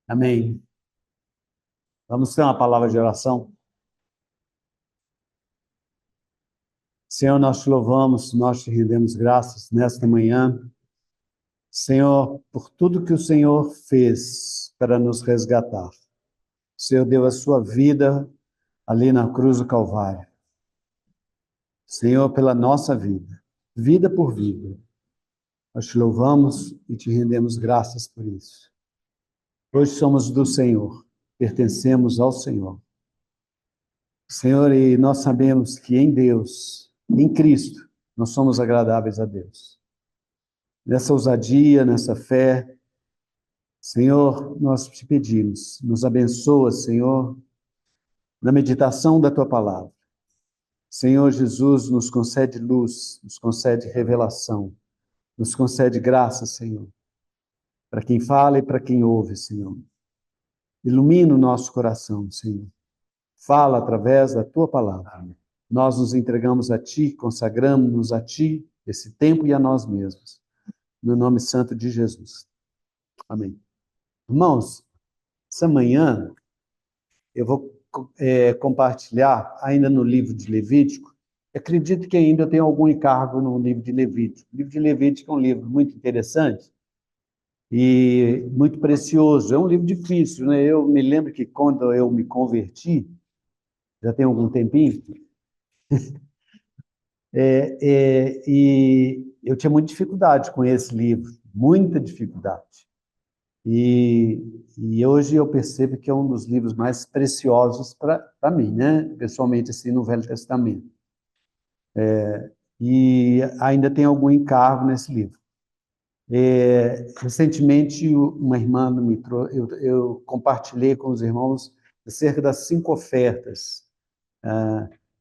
Amém. Vamos ter uma palavra de oração. Senhor, nós te louvamos, nós te rendemos graças nesta manhã. Senhor, por tudo que o Senhor fez para nos resgatar. O Senhor deu a sua vida ali na cruz do Calvário. Senhor, pela nossa vida, vida por vida. Nós te louvamos e te rendemos graças por isso. Hoje somos do Senhor, pertencemos ao Senhor. Senhor, e nós sabemos que em Deus, em Cristo, nós somos agradáveis a Deus. Nessa ousadia, nessa fé, Senhor, nós te pedimos, nos abençoa, Senhor, na meditação da Tua palavra. Senhor Jesus, nos concede luz, nos concede revelação, nos concede graça, Senhor, para quem fala e para quem ouve, Senhor. Ilumina o nosso coração, Senhor. Fala através da Tua palavra. Nós nos entregamos a Ti, consagramos-nos a Ti, esse tempo e a nós mesmos. No nome santo de Jesus. Amém. Irmãos, essa manhã eu vou compartilhar, ainda no livro de Levítico, acredito que ainda tem algum encargo no livro de Levítico. O livro de Levítico é um livro muito interessante e muito precioso. É um livro difícil, né? Eu me lembro que quando eu me converti, já tem algum tempinho, e eu tinha muita dificuldade com esse livro, muita dificuldade. E hoje eu percebo que é um dos livros mais preciosos para mim, né? Pessoalmente, assim, no Velho Testamento. E ainda tem algum encargo nesse livro. Recentemente, uma irmã me trouxe, eu compartilhei com os irmãos acerca das 5 ofertas.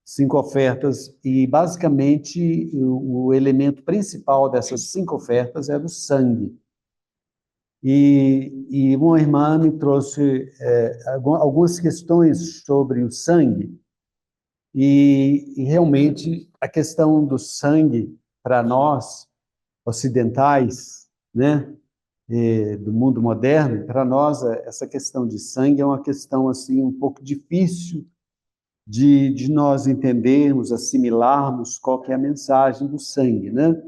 5 ofertas, e basicamente o elemento principal dessas 5 ofertas era o sangue. E uma irmã me trouxe algumas questões sobre o sangue, e realmente a questão do sangue, para nós, ocidentais, né, do mundo moderno, para nós, essa questão de sangue é uma questão assim, um pouco difícil de nós entendermos, assimilarmos qual que é a mensagem do sangue, né?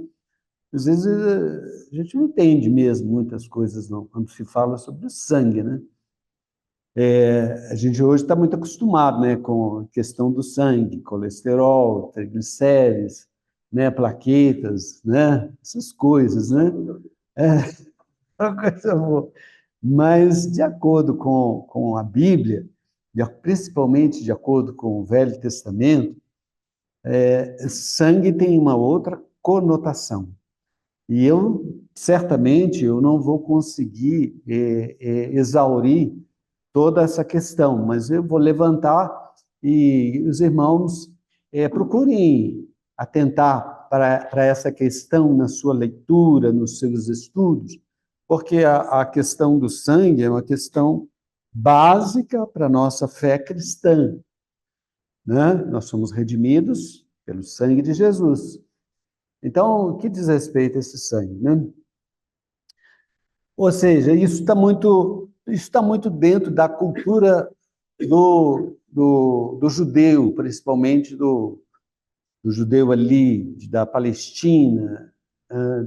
Às vezes a gente não entende mesmo muitas coisas, não, quando se fala sobre o sangue, né? A gente hoje está muito acostumado, né, com a questão do sangue, colesterol, triglicérides, né, plaquetas, né, essas coisas, né? Uma coisa boa. Mas, de acordo com a Bíblia, principalmente de acordo com o Velho Testamento, sangue tem uma outra conotação. E certamente, eu não vou conseguir exaurir toda essa questão, mas eu vou levantar e os irmãos procurem atentar para essa questão na sua leitura, nos seus estudos, porque a questão do sangue é uma questão básica para a nossa fé cristã, né? Nós somos redimidos pelo sangue de Jesus. Então, o que diz respeito a esse sangue, né? Ou seja, isso está muito dentro da cultura do judeu, principalmente do judeu ali da Palestina,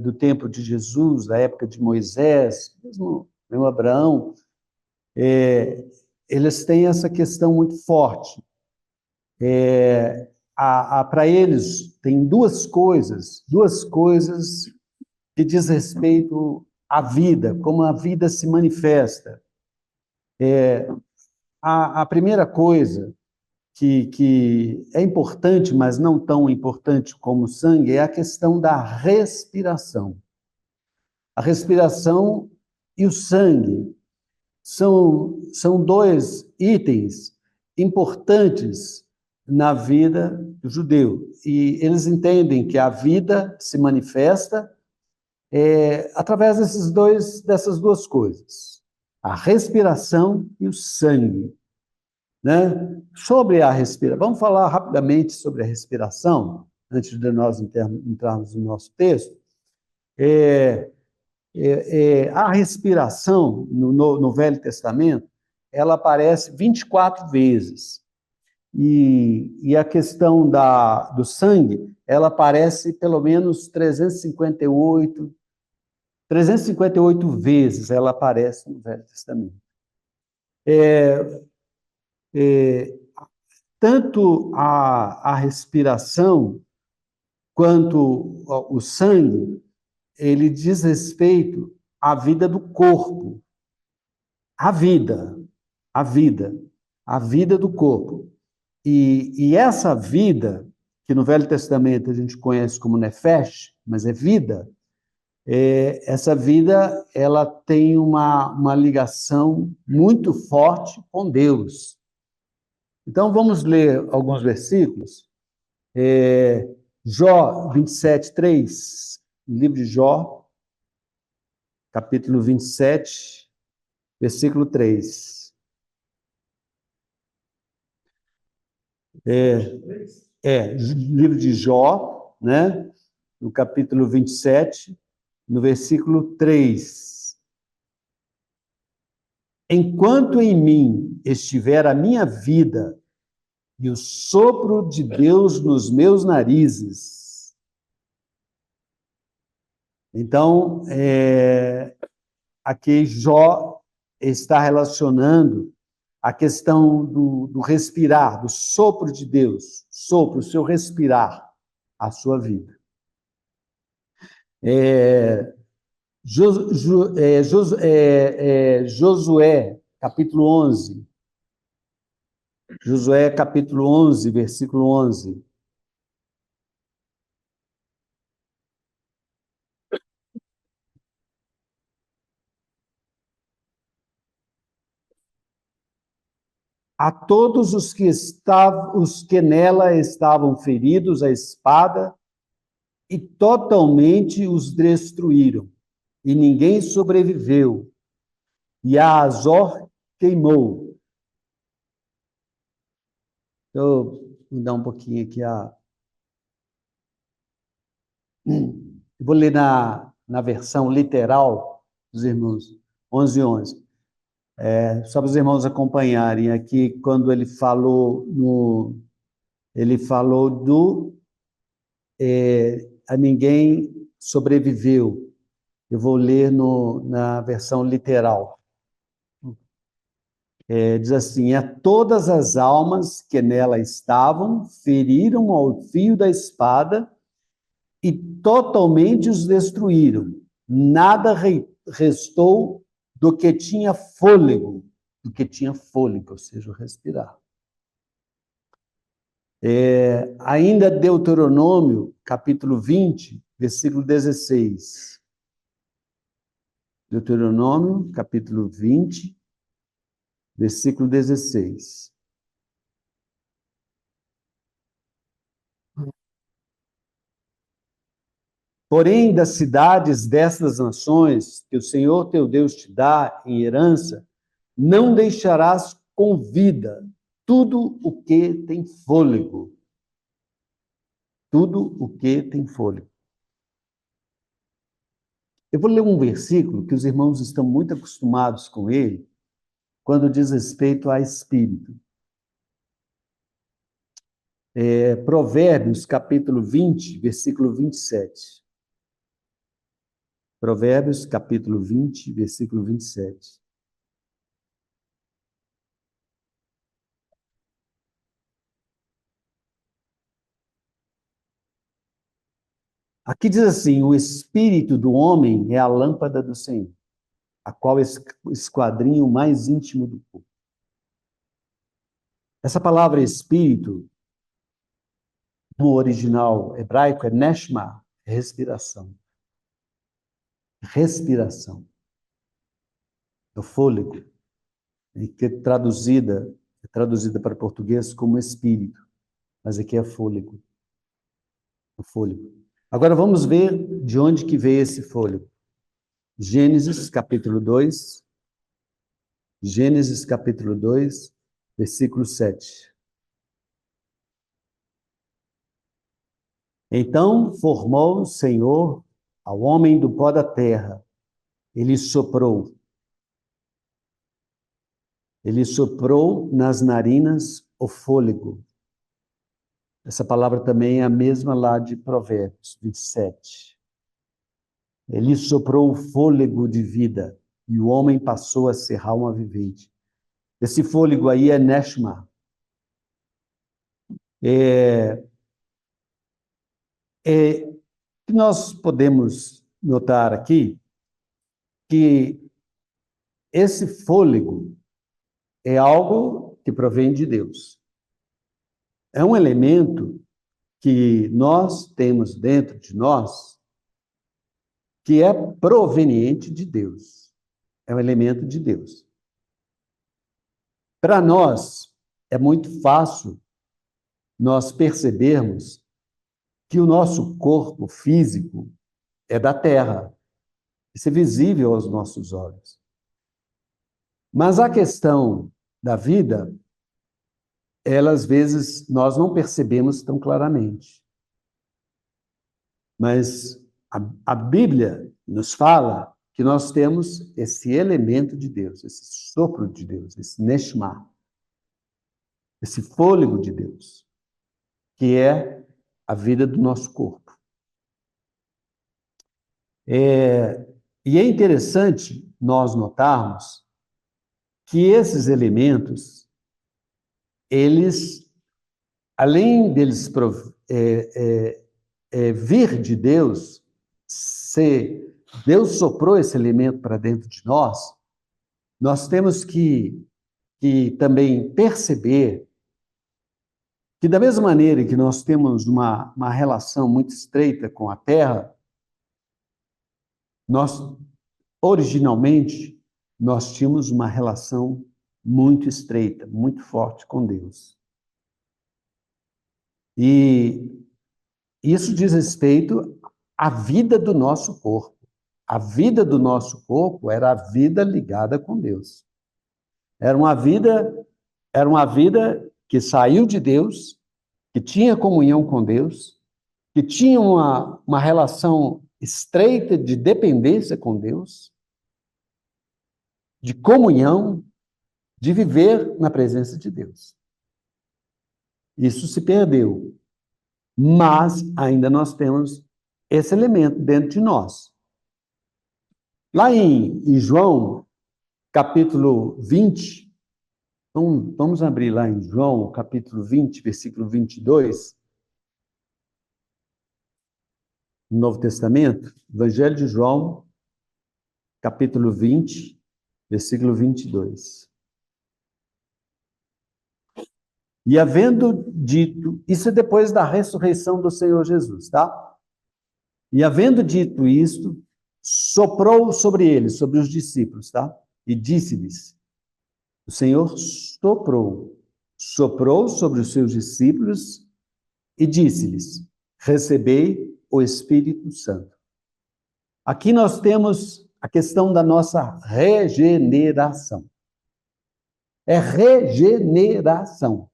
do tempo de Jesus, da época de Moisés, mesmo Abraão. Eles têm essa questão muito forte. Para eles, tem duas coisas que diz respeito à vida, como a vida se manifesta. A primeira coisa que é importante, mas não tão importante como o sangue, é a questão da respiração. A respiração e o sangue são 2 itens importantes na vida do judeu. E eles entendem que a vida se manifesta através dessas duas coisas, a respiração e o sangue, né? Sobre a respiração, vamos falar rapidamente sobre a respiração, antes de nós entrarmos no nosso texto. A respiração no Velho Testamento, ela aparece 24 vezes. E a questão do sangue, ela aparece pelo menos 358 vezes ela aparece no Velho Testamento. Tanto a respiração quanto o sangue, ele diz respeito à vida do corpo, à vida, à vida, à vida do corpo. E essa vida, que no Velho Testamento a gente conhece como nefesh, mas é vida, essa vida ela tem uma ligação muito forte com Deus. Então, vamos ler alguns versículos. Jó 27, 3, livro de Jó, capítulo 27, versículo 3. Livro de Jó, né? No capítulo 27, no versículo 3. Enquanto em mim estiver a minha vida e o sopro de Deus nos meus narizes. Então, aqui Jó está relacionando a questão do respirar, do sopro de Deus, sopro, o seu respirar, a sua vida. Josué, capítulo 11. Josué, capítulo 11, versículo 11. A todos os que nela estavam feridos à espada, e totalmente os destruíram, e ninguém sobreviveu, e a Azor queimou. Eu vou dar um pouquinho aqui vou ler na versão literal dos irmãos, 11:11. Só para os irmãos acompanharem aqui, quando ele falou a ninguém sobreviveu. Eu vou ler na versão literal. Diz assim: a todas as almas que nela estavam, feriram ao fio da espada e totalmente os destruíram. Nada restou do que tinha fôlego, ou seja, o respirar. Ainda Deuteronômio, capítulo 20, versículo 16. Deuteronômio, capítulo 20, versículo 16. Porém, das cidades destas nações, que o Senhor teu Deus te dá em herança, não deixarás com vida tudo o que tem fôlego. Tudo o que tem fôlego. Eu vou ler um versículo que os irmãos estão muito acostumados com ele, quando diz respeito a espírito. Provérbios, capítulo 20, versículo 27. Provérbios, capítulo 20, versículo 27. Aqui diz assim: o espírito do homem é a lâmpada do Senhor, a qual esquadrinha o mais íntimo do corpo. Essa palavra espírito, no original hebraico, é neshma, respiração. Respiração. É o fôlego, que é traduzida para português como espírito, mas aqui é fôlego. O fôlego. Agora vamos ver de onde que veio esse fôlego. Gênesis, capítulo 2. Gênesis, capítulo 2, versículo 7. Então formou o Senhor ao homem do pó da terra Ele soprou. Ele soprou nas narinas o fôlego. Essa palavra também é a mesma lá de Provérbios 27. Ele soprou o fôlego de vida e o homem passou a ser alma vivente. Esse fôlego aí é Neshma. Nós podemos notar aqui que esse fôlego é algo que provém de Deus. É um elemento que nós temos dentro de nós que é proveniente de Deus. É um elemento de Deus. Para nós, é muito fácil nós percebermos que o nosso corpo físico é da terra. Isso é visível aos nossos olhos. Mas a questão da vida, ela, às vezes, nós não percebemos tão claramente. Mas a Bíblia nos fala que nós temos esse elemento de Deus, esse sopro de Deus, esse Neshma, esse fôlego de Deus, que é a vida do nosso corpo. E é interessante nós notarmos que esses elementos, eles, além deles vir de Deus, se Deus soprou esse elemento para dentro de nós temos que também perceber que, da mesma maneira que nós temos uma relação muito estreita com a terra, originalmente, nós tínhamos uma relação muito estreita, muito forte com Deus. E isso diz respeito à vida do nosso corpo. A vida do nosso corpo era a vida ligada com Deus. Era uma vida que saiu de Deus, que tinha comunhão com Deus, que tinha uma relação estreita de dependência com Deus, de comunhão, de viver na presença de Deus. Isso se perdeu. Mas ainda nós temos esse elemento dentro de nós. Lá em João, capítulo 20, vamos abrir lá em João, capítulo 20, versículo 22, no Novo Testamento, Evangelho de João, capítulo 20, versículo 22. E havendo dito, isso é depois da ressurreição do Senhor Jesus, tá? E havendo dito isto, soprou sobre eles, sobre os discípulos, tá? E disse-lhes, o Senhor soprou sobre os seus discípulos e disse-lhes, recebei o Espírito Santo. Aqui nós temos a questão da nossa regeneração. É regeneração.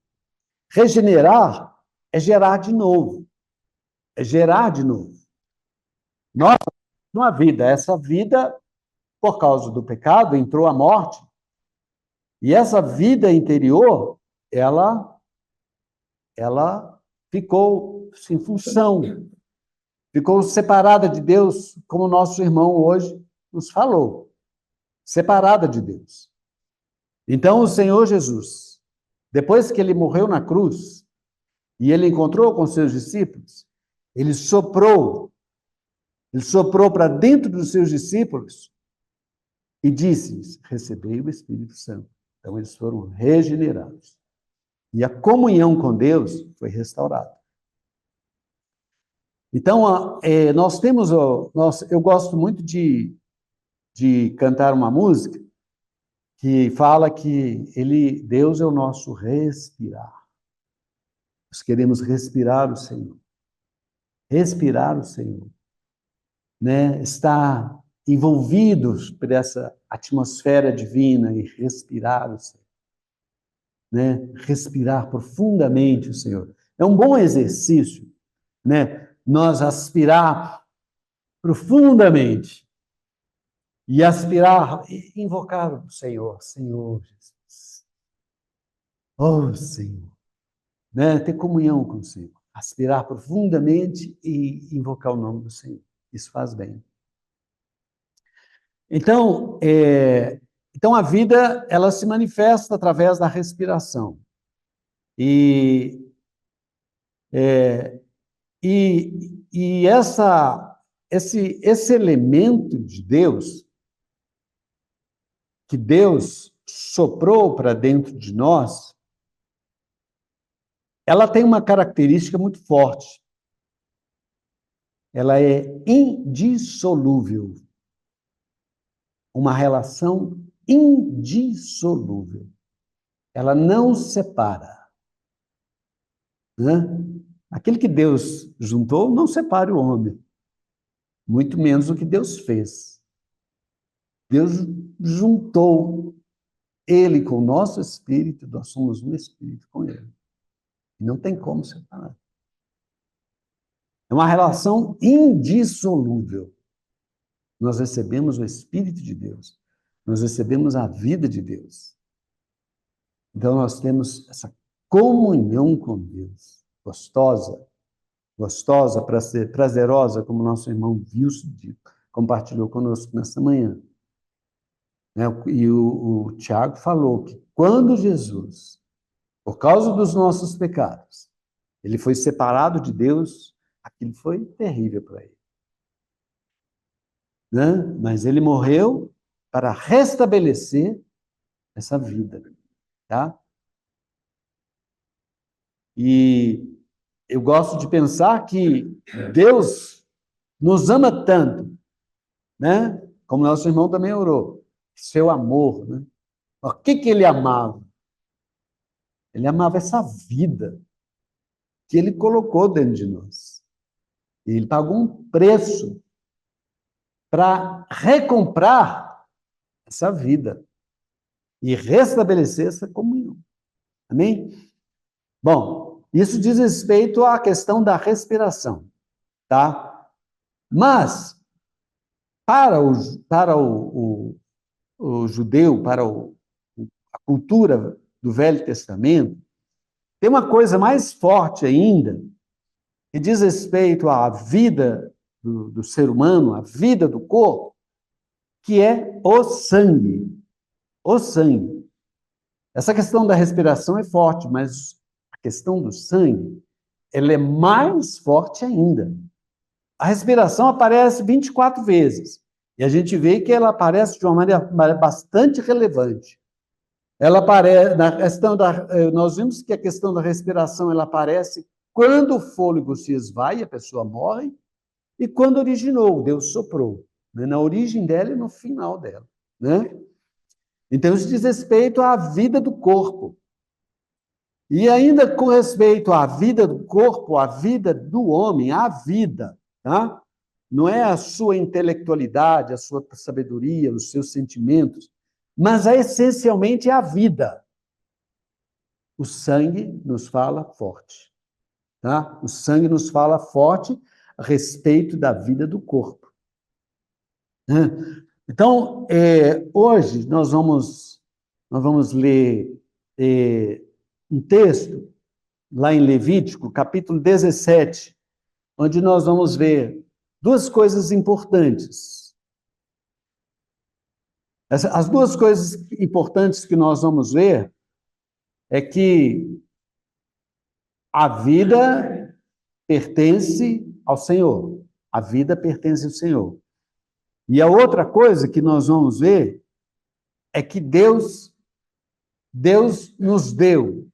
Regenerar é gerar de novo. É gerar de novo. Nós temos uma vida. Essa vida, por causa do pecado, entrou a morte. E essa vida interior, ela ficou sem função. Ficou separada de Deus, como o nosso irmão hoje nos falou. Separada de Deus. Então, o Senhor Jesus, depois que ele morreu na cruz, e ele encontrou com seus discípulos, ele soprou para dentro dos seus discípulos e disse-lhes, recebei o Espírito Santo. Então, eles foram regenerados. E a comunhão com Deus foi restaurada. Então, nós temos, eu gosto muito de cantar uma música que fala que Deus é o nosso respirar. Nós queremos respirar o Senhor. Respirar o Senhor. Né? Estar envolvidos por essa atmosfera divina e respirar o Senhor. Né? Respirar profundamente o Senhor. É um bom exercício, né? Nós aspirar profundamente E aspirar, invocar o Senhor, Senhor Jesus. Oh, Senhor. Né? Ter comunhão com o Senhor. Aspirar profundamente e invocar o nome do Senhor. Isso faz bem. Então, a vida, ela se manifesta através da respiração. E esse elemento de Deus, que Deus soprou para dentro de nós, ela tem uma característica muito forte. Ela é indissolúvel. Uma relação indissolúvel. Ela não separa. Né? Aquilo que Deus juntou, não separa o homem. Muito menos o que Deus fez. Deus juntou Ele com o nosso espírito, nós somos um espírito com Ele. Não tem como separar. É uma relação indissolúvel. Nós recebemos o Espírito de Deus. Nós recebemos a vida de Deus. Então, nós temos essa comunhão com Deus, gostosa, prazerosa, como nosso irmão Wilson compartilhou conosco nessa manhã. E o Tiago falou que quando Jesus, por causa dos nossos pecados, ele foi separado de Deus, aquilo foi terrível para ele. Né? Mas ele morreu para restabelecer essa vida. Tá? E eu gosto de pensar que Deus nos ama tanto, né? Como nosso irmão também orou. Seu amor, né? O que ele amava? Ele amava essa vida que ele colocou dentro de nós. E ele pagou um preço para recomprar essa vida e restabelecer essa comunhão. Amém? Bom, isso diz respeito à questão da respiração, tá? Mas, para o judeu, para a cultura do Velho Testamento, tem uma coisa mais forte ainda, que diz respeito à vida do ser humano, à vida do corpo, que é o sangue. O sangue. Essa questão da respiração é forte, mas a questão do sangue, ela é mais forte ainda. A respiração aparece 24 vezes, e a gente vê que ela aparece de uma maneira bastante relevante. Ela aparece, nós vimos que a questão da respiração, ela aparece quando o fôlego se esvai, a pessoa morre, e quando originou, Deus soprou, né? Na origem dela e no final dela. Né? Então, isso diz respeito à vida do corpo. E ainda com respeito à vida do corpo, à vida do homem, à vida, tá? Não é a sua intelectualidade, a sua sabedoria, os seus sentimentos, mas essencialmente a vida. O sangue nos fala forte. Tá? O sangue nos fala forte a respeito da vida do corpo. Então, hoje nós vamos ler um texto lá em Levítico, capítulo 17, onde nós vamos ver duas coisas importantes. As duas coisas importantes que nós vamos ver é que a vida pertence ao Senhor. A vida pertence ao Senhor. E a outra coisa que nós vamos ver é que Deus nos deu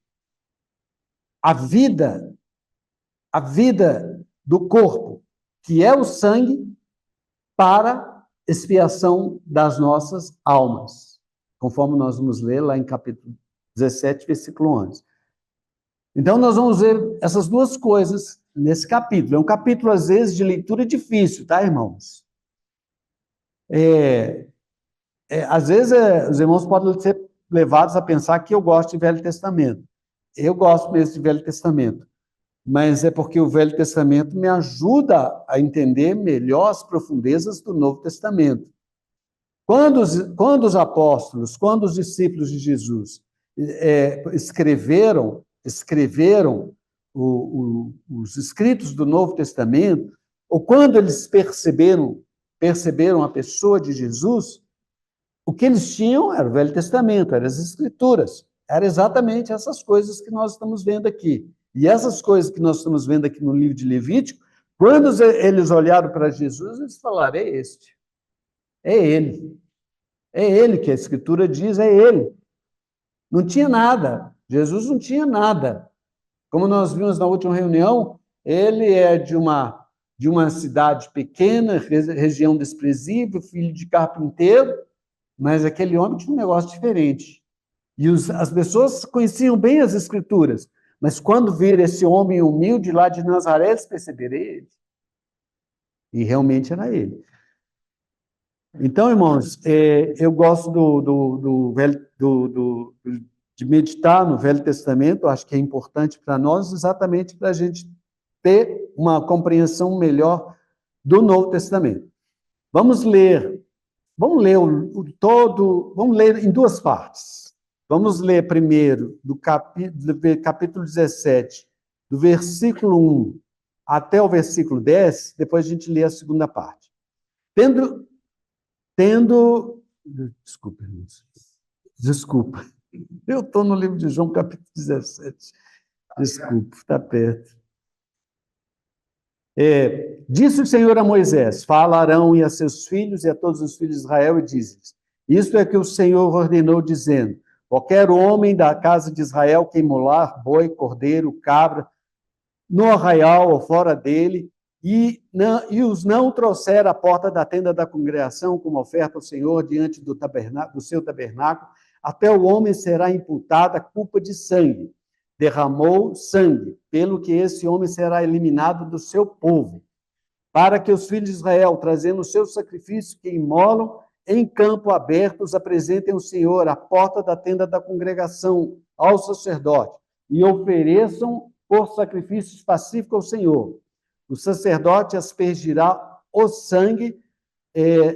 a vida do corpo, que é o sangue, para expiação das nossas almas, conforme nós vamos ler lá em capítulo 17, versículo 11. Então, nós vamos ver essas duas coisas nesse capítulo. É um capítulo, às vezes, de leitura difícil, tá, irmãos? Às vezes, os irmãos podem ser levados a pensar que eu gosto de Velho Testamento. Eu gosto mesmo de Velho Testamento. Mas é porque o Velho Testamento me ajuda a entender melhor as profundezas do Novo Testamento. Quando os apóstolos, quando os discípulos de Jesus escreveram os escritos do Novo Testamento, ou quando eles perceberam a pessoa de Jesus, o que eles tinham era o Velho Testamento, eram as Escrituras. Era exatamente essas coisas que nós estamos vendo aqui. E essas coisas que nós estamos vendo aqui no livro de Levítico, quando eles olharam para Jesus, eles falaram: é este, é ele. É ele que a Escritura diz, é ele. Não tinha nada. Jesus não tinha nada. Como nós vimos na última reunião, ele é de uma cidade pequena, região desprezível, filho de carpinteiro, mas aquele homem tinha um negócio diferente. E as pessoas conheciam bem as Escrituras, mas quando viram esse homem humilde lá de Nazaré, eles perceberam ele. E realmente era ele. Então, irmãos, eu gosto de meditar no Velho Testamento, acho que é importante para nós, exatamente para a gente ter uma compreensão melhor do Novo Testamento. Vamos ler vamos ler em duas partes. Vamos ler primeiro do capítulo 17, do versículo 1 até o versículo 10, depois a gente lê a segunda parte. Desculpa, irmãos. Desculpa. Eu estou no livro de João, capítulo 17. Desculpa, está perto. Disse o Senhor a Moisés: fala a Arão e a seus filhos e a todos os filhos de Israel e diz-lhes: isto é que o Senhor ordenou, dizendo: qualquer homem da casa de Israel que imolar boi, cordeiro, cabra, no arraial ou fora dele, e os não trouxer à porta da tenda da congregação como oferta ao Senhor diante do seu tabernáculo, até o homem será imputada a culpa de sangue. Derramou sangue, pelo que esse homem será eliminado do seu povo, para que os filhos de Israel, trazendo o seu sacrifício que imolam em campo aberto, os apresentem ao Senhor à porta da tenda da congregação, ao sacerdote, e ofereçam por sacrifícios pacíficos ao Senhor. O sacerdote aspergirá o sangue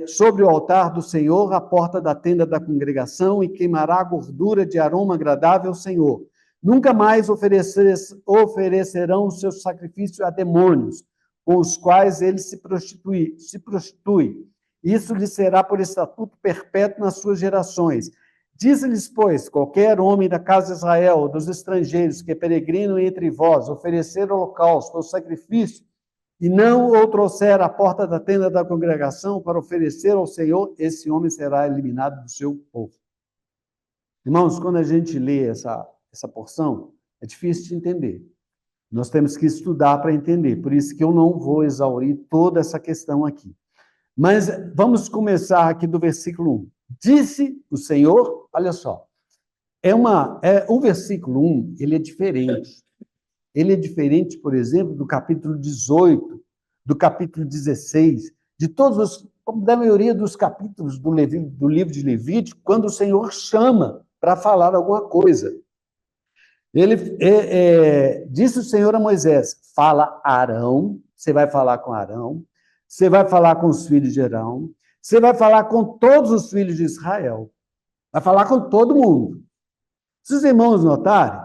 sobre o altar do Senhor, à porta da tenda da congregação, e queimará a gordura de aroma agradável ao Senhor. Nunca mais oferecerão o seu sacrifício a demônios, com os quais ele se prostitui. Isso lhe será por estatuto perpétuo nas suas gerações. Diz-lhes, pois, qualquer homem da casa de Israel, dos estrangeiros que peregrinam entre vós, oferecer holocausto ou sacrifício, e não o trouxer à porta da tenda da congregação para oferecer ao Senhor, esse homem será eliminado do seu povo. Irmãos, quando a gente lê essa porção, é difícil de entender. Nós temos que estudar para entender, por isso que eu não vou exaurir toda essa questão aqui. Mas vamos começar aqui do versículo 1. Disse o Senhor, olha só, o versículo 1, ele é diferente. Ele é diferente, por exemplo, do capítulo 18, do capítulo 16, da maioria dos capítulos do livro de Levítico, quando o Senhor chama para falar alguma coisa. Disse o Senhor a Moisés: fala a Arão, você vai falar com Arão, você vai falar com os filhos de Arão, você vai falar com todos os filhos de Israel, vai falar com todo mundo. Se os irmãos notarem,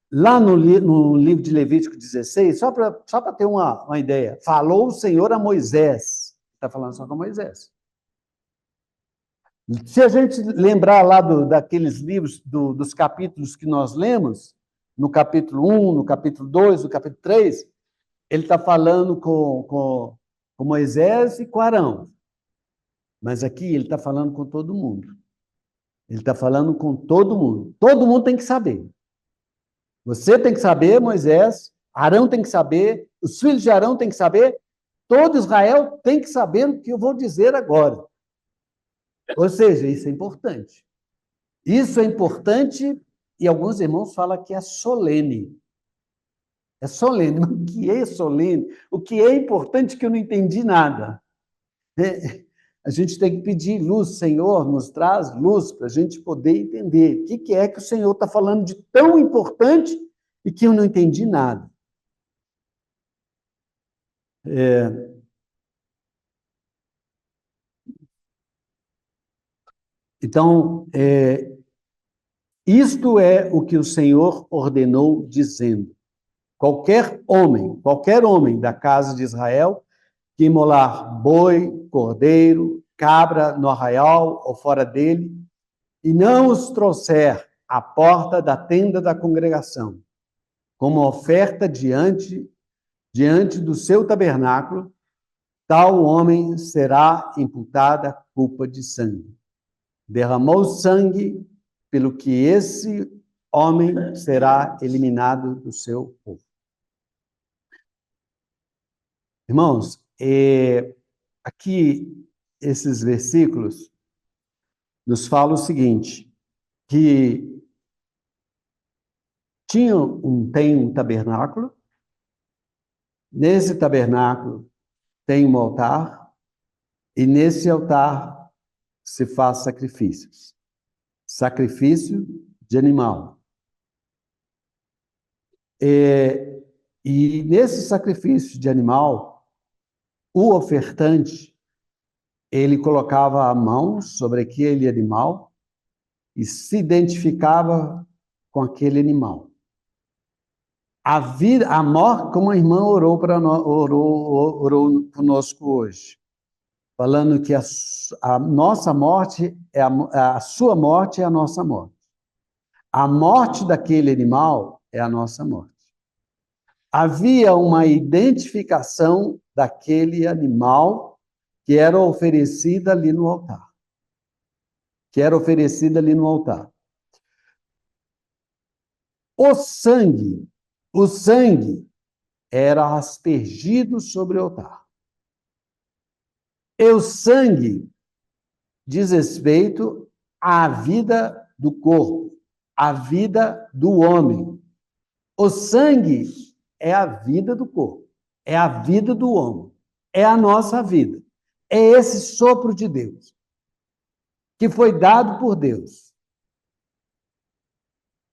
lá no livro de Levítico 16, só para ter uma ideia, falou o Senhor a Moisés, está falando só com Moisés. Se a gente lembrar lá daqueles livros, dos capítulos que nós lemos, no capítulo 1, no capítulo 2, no capítulo 3, ele está falando com Moisés e com Arão. Mas aqui ele está falando com todo mundo. Ele está falando com todo mundo. Todo mundo tem que saber. Você tem que saber, Moisés, Arão tem que saber, os filhos de Arão têm que saber, todo Israel tem que saber o que eu vou dizer agora. Ou seja, isso é importante. Isso é importante e alguns irmãos falam que é solene. É solene. Mas o que é solene? O que é importante que eu não entendi nada. A gente tem que pedir luz, Senhor, nos traz luz para a gente poder entender o que é que o Senhor está falando de tão importante e que eu não entendi nada. Então, isto é o que o Senhor ordenou, dizendo: qualquer homem da casa de Israel, que imolar boi, cordeiro, cabra no arraial ou fora dele, e não os trouxer à porta da tenda da congregação, como oferta diante do seu tabernáculo, tal homem será imputada culpa de sangue. Derramou sangue, pelo que esse homem será eliminado do seu povo. Irmãos, aqui esses versículos nos falam o seguinte, que tem um tabernáculo, nesse tabernáculo tem um altar, e nesse altar se faz sacrifícios. Sacrifício de animal. E nesse sacrifício de animal, o ofertante, ele colocava a mão sobre aquele animal e se identificava com aquele animal. A morte, como a irmã orou conosco hoje, falando que a nossa morte a sua morte é a nossa morte. A morte daquele animal é a nossa morte. Havia uma identificação daquele animal que era oferecida ali no altar. O sangue era aspergido sobre o altar. E o sangue diz respeito à vida do corpo, à vida do homem. O sangue é a vida do corpo, é a vida do homem, é a nossa vida. É esse sopro de Deus, que foi dado por Deus,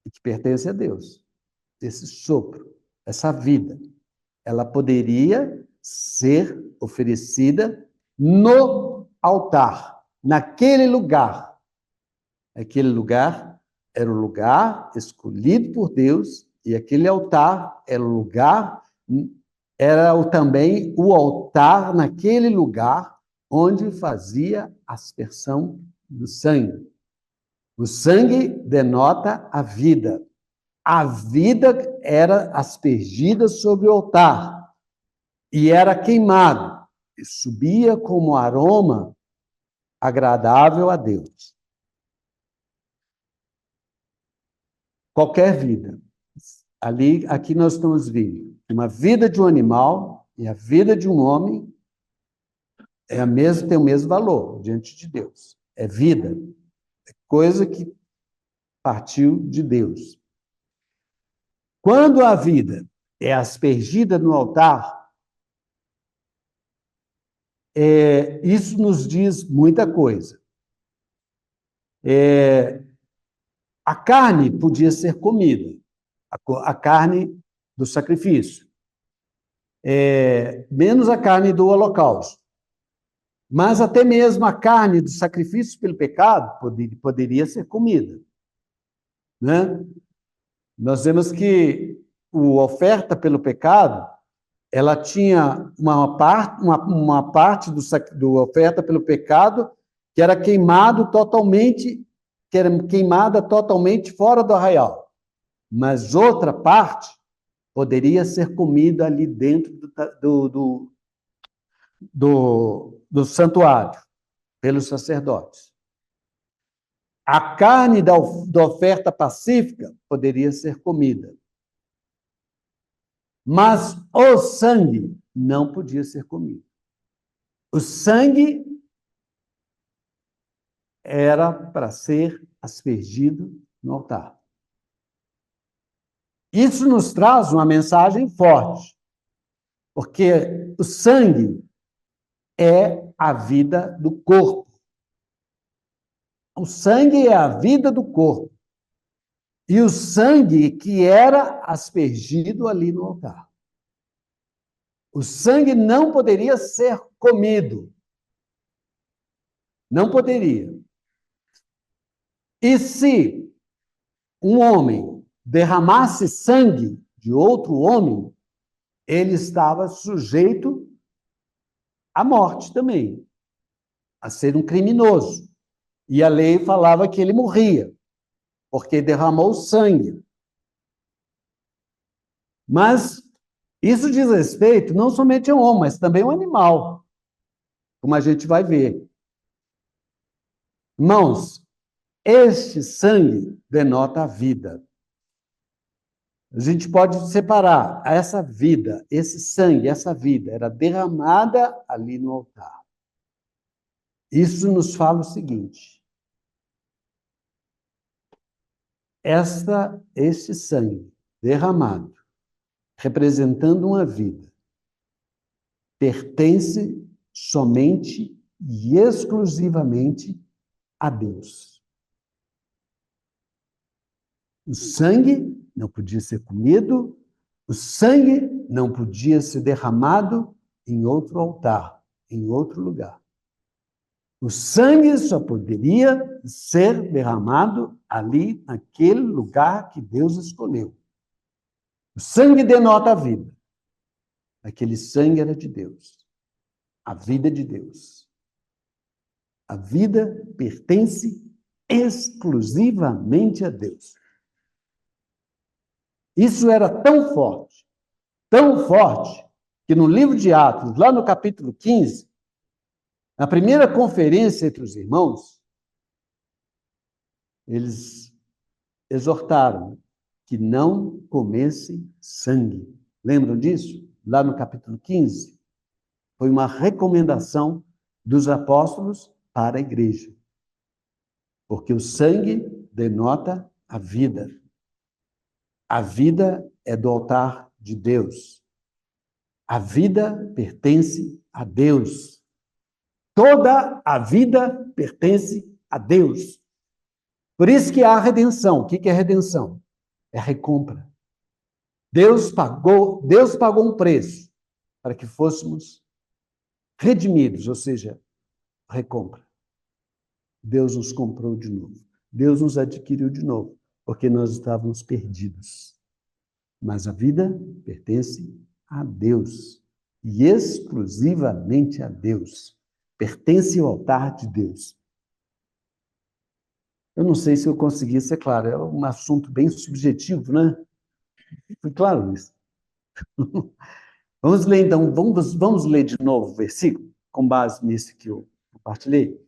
e que pertence a Deus. Esse sopro, essa vida, ela poderia ser oferecida no altar, naquele lugar. Aquele lugar era o lugar escolhido por Deus, e aquele altar era também o altar naquele lugar onde fazia aspersão do sangue. O sangue denota a vida. A vida era aspergida sobre o altar e era queimado, e subia como aroma agradável a Deus. Qualquer vida. Aqui nós estamos vendo uma vida de um animal e a vida de um homem tem o mesmo valor diante de Deus. É vida, é coisa que partiu de Deus. Quando a vida é aspergida no altar, isso nos diz muita coisa. A carne podia ser comida, a carne do sacrifício, menos a carne do holocausto. Mas até mesmo a carne do sacrifício pelo pecado poderia ser comida, né? Nós vemos que a oferta pelo pecado, ela tinha uma parte do oferta pelo pecado que era queimada totalmente fora do arraial. Mas outra parte poderia ser comida ali dentro do santuário, pelos sacerdotes. A carne da oferta pacífica poderia ser comida. Mas o sangue não podia ser comido. O sangue era para ser aspergido no altar. Isso nos traz uma mensagem forte, porque o sangue é a vida do corpo. O sangue é a vida do corpo. E o sangue que era aspergido ali no altar. O sangue não poderia ser comido. Não poderia. E se um homem derramasse sangue de outro homem, ele estava sujeito à morte também, a ser um criminoso. E a lei falava que ele morria, porque derramou sangue. Mas isso diz respeito não somente ao homem, mas também ao animal, como a gente vai ver. Irmãos, este sangue denota a vida. A gente pode separar essa vida, esse sangue, essa vida, era derramada ali no altar. Isso nos fala o seguinte: este sangue derramado, representando uma vida, pertence somente e exclusivamente a Deus. O sangue não podia ser comido, o sangue não podia ser derramado em outro altar, em outro lugar. O sangue só poderia ser derramado ali, naquele lugar que Deus escolheu. O sangue denota a vida. Aquele sangue era de Deus. A vida é de Deus. A vida pertence exclusivamente a Deus. Isso era tão forte, que no livro de Atos, lá no capítulo 15, na primeira conferência entre os irmãos, eles exortaram que não comessem sangue. Lembram disso? Lá no capítulo 15, foi uma recomendação dos apóstolos para a igreja. Porque o sangue denota a vida. A vida é do altar de Deus. A vida pertence a Deus. Toda a vida pertence a Deus. Por isso que há redenção. O que é redenção? É recompra. Deus pagou um preço para que fôssemos redimidos, ou seja, recompra. Deus nos comprou de novo. Deus nos adquiriu de novo, porque nós estávamos perdidos. Mas a vida pertence a Deus, e exclusivamente a Deus. Pertence ao altar de Deus. Eu não sei se eu consegui ser claro, é um assunto bem subjetivo, né? Foi claro isso? Vamos ler, então, vamos ler de novo o versículo, com base nesse que eu compartilhei.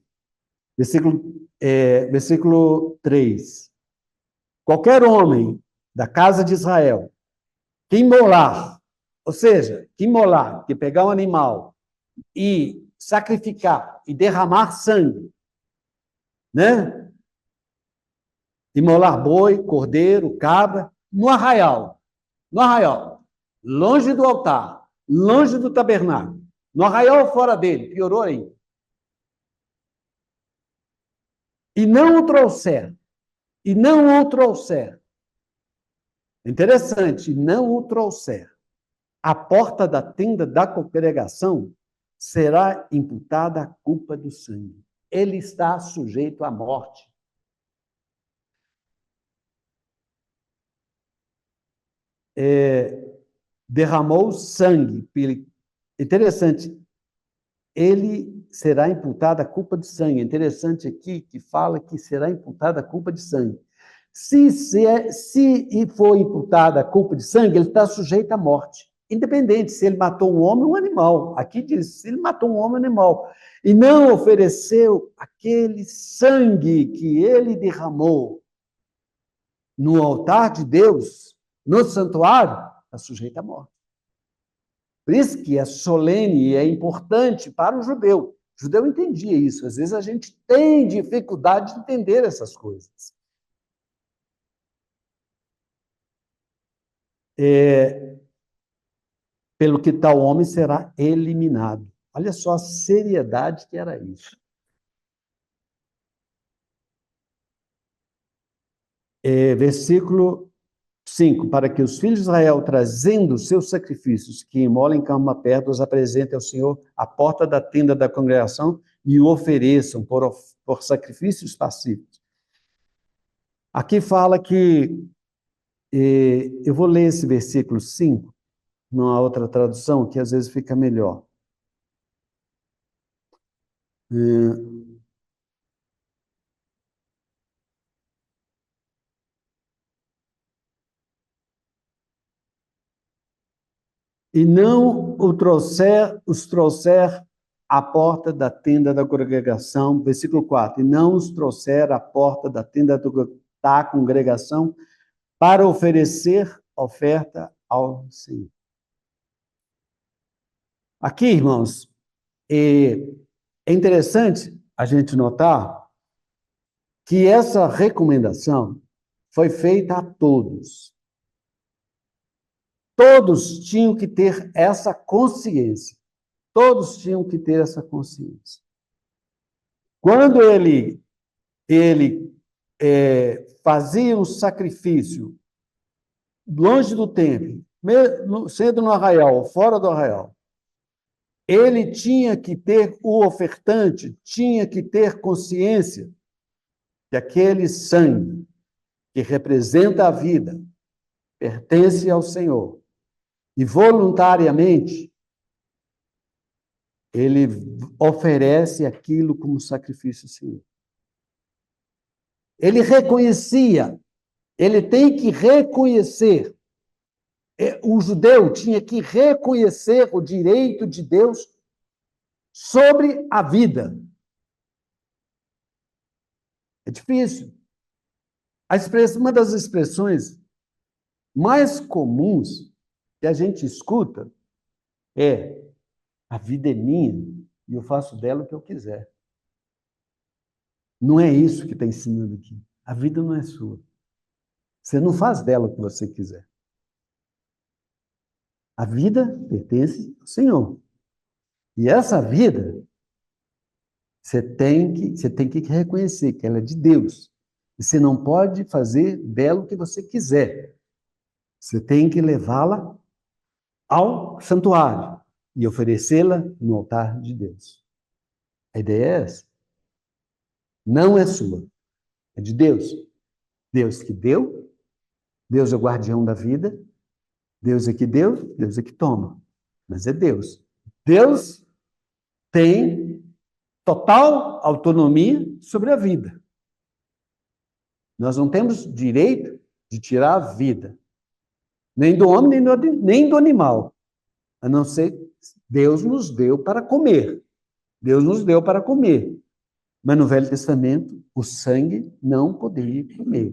Versículo 3. Qualquer homem da casa de Israel que imolar, ou seja, que pegar um animal e sacrificar e derramar sangue, né? Imolar boi, cordeiro, cabra, no arraial, longe do altar, longe do tabernáculo, no arraial fora dele, piorou aí. E não o trouxer, interessante, não o trouxer, à porta da tenda da congregação, será imputada a culpa do sangue. Ele está sujeito à morte. Derramou sangue. Interessante, ele será imputado a culpa de sangue. Interessante aqui que fala que será imputada a culpa de sangue. Se for imputada a culpa de sangue, ele está sujeito à morte. Independente se ele matou um homem ou um animal. Aqui diz, se ele matou um homem ou um animal, e não ofereceu aquele sangue que ele derramou no altar de Deus, no santuário, está sujeito à morte. Por isso que é solene e é importante para o judeu. O judeu entendia isso. Às vezes a gente tem dificuldade de entender essas coisas. Pelo que tal homem será eliminado. Olha só a seriedade que era isso. Versículo 5. Para que os filhos de Israel, trazendo seus sacrifícios, que imolem cama perto, os apresentem ao Senhor à porta da tenda da congregação e o ofereçam por sacrifícios pacíficos. Aqui fala que, eu vou ler esse versículo 5, numa outra tradução, que às vezes fica melhor. E não os trouxer à porta da tenda da congregação, versículo 4, e não os trouxer à porta da tenda da congregação para oferecer oferta ao Senhor. Aqui, irmãos, é interessante a gente notar que essa recomendação foi feita a todos. Todos tinham que ter essa consciência. Todos tinham que ter essa consciência. Quando ele fazia um sacrifício longe do templo, sendo no arraial, fora do arraial, ele tinha que ter, o ofertante tinha que ter consciência que aquele sangue que representa a vida pertence ao Senhor. E voluntariamente ele oferece aquilo como sacrifício ao Senhor. Ele reconhecia, ele tem que reconhecer. O judeu tinha que reconhecer o direito de Deus sobre a vida. É difícil. Uma das expressões mais comuns que a gente escuta é: a vida é minha e eu faço dela o que eu quiser. Não é isso que está ensinando aqui. A vida não é sua. Você não faz dela o que você quiser. A vida pertence ao Senhor. E essa vida, você tem que reconhecer que ela é de Deus. E você não pode fazer dela o que você quiser. Você tem que levá-la ao santuário e oferecê-la no altar de Deus. A ideia é essa. Não é sua, é de Deus. Deus que deu, Deus é o guardião da vida, Deus é que deu, Deus é que toma. Mas é Deus. Deus tem total autonomia sobre a vida. Nós não temos direito de tirar a vida, nem do homem, nem do animal, a não ser que Deus nos deu para comer. Deus nos deu para comer. Mas no Velho Testamento, o sangue não poderia comer,